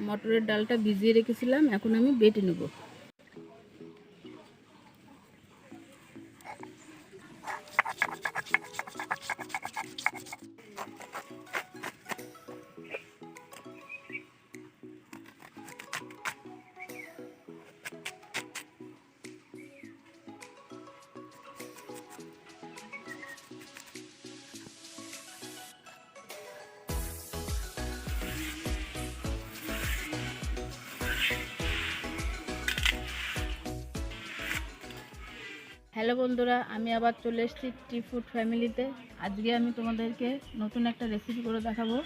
মটরের ডালটা ভিজিয়ে রেখেছিলাম, এখন আমি বেটে নেব। হ্যালো বন্ধুরা, আমি আবার চলে এসেছি টি ফুড ফ্যামিলিতে। আজকে আমি তোমাদেরকে নতুন একটা রেসিপি করে দেখাবো।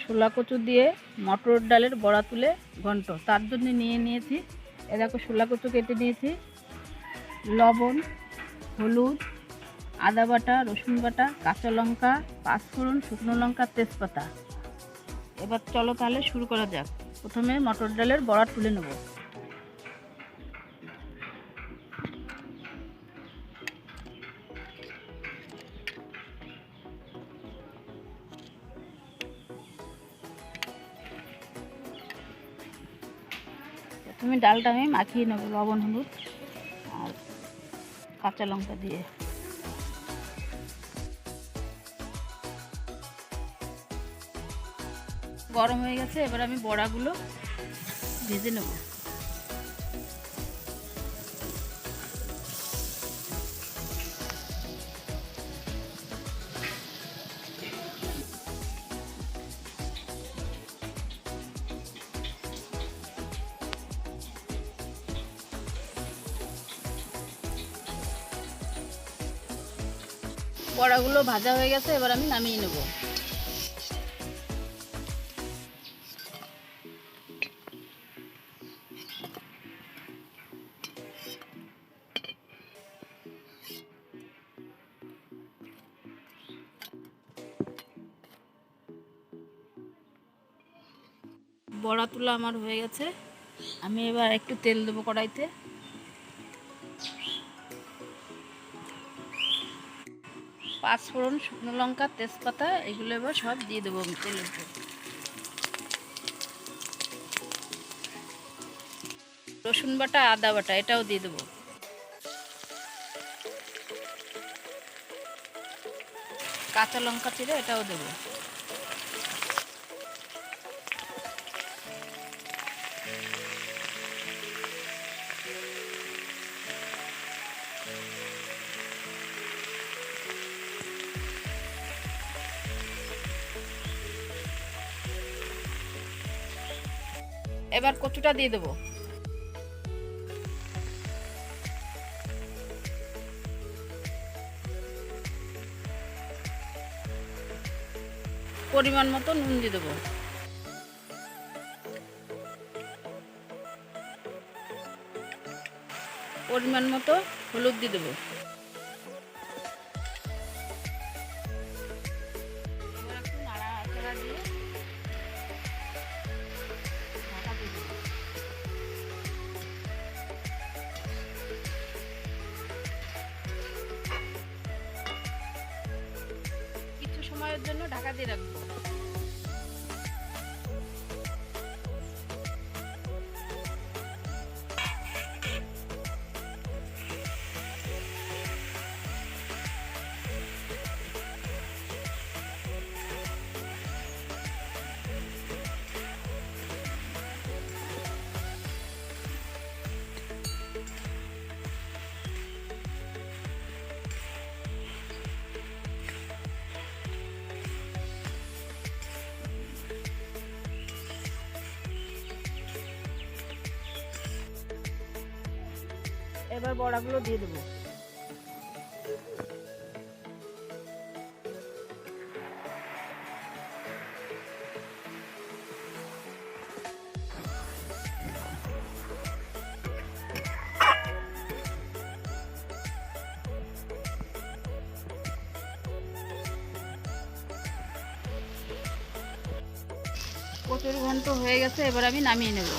ছোলা কচু দিয়ে মটর ডালের বড়া তুলে ঘন্ট। তার জন্য নিয়েছি এ দেখো, ছোলা কচু কেটে নিয়েছি, লবণ, হলুদ, আদা বাটা, রসুন বাটা, কাঁচা লঙ্কা, পাঁচফোড়ন, শুকনো লঙ্কা, তেজপাতা। এবার চলো তাহলে শুরু করা যাক। প্রথমে মটর ডালের বড়া তুলে নেব। প্রথমে ডালটা আমি মাখিয়ে নেব লবণ, হলুদ আর কাঁচা লঙ্কা দিয়ে। গরম হয়ে গেছে, এবার আমি বড়াগুলো ভেজে নেব। বড়াগুলো ভাজা হয়ে গেছে, এবার আমি নামিয়ে নেব। বড়া তুলা আমার হয়ে গেছে, আমি এবার একটু তেল দেবো কড়াইতে। পাঁচফোড়ন, শুকনো লঙ্কা, তেজপাতা এগুলো এবার সব দিয়ে দেবো আমি তেলের উপর। রসুন বাটা, আদা বাটা এটাও দিয়ে দেবো। কাঁচা লঙ্কা চিড়ে এটাও দেবো। এবার কচুটা দিয়ে দেবো। পরিমাণ মতো নুন দিয়ে দেবো। পরিমাণ মতো হলুদ দিয়ে দেবো। কিছু সময়ের জন্য ঢাকা দিয়ে রাখবো। এবার বড়াগুলো দিয়ে দেবো। কচুরি ঘন্ট হয়ে গেছে, এবার আমি নামিয়ে নেব।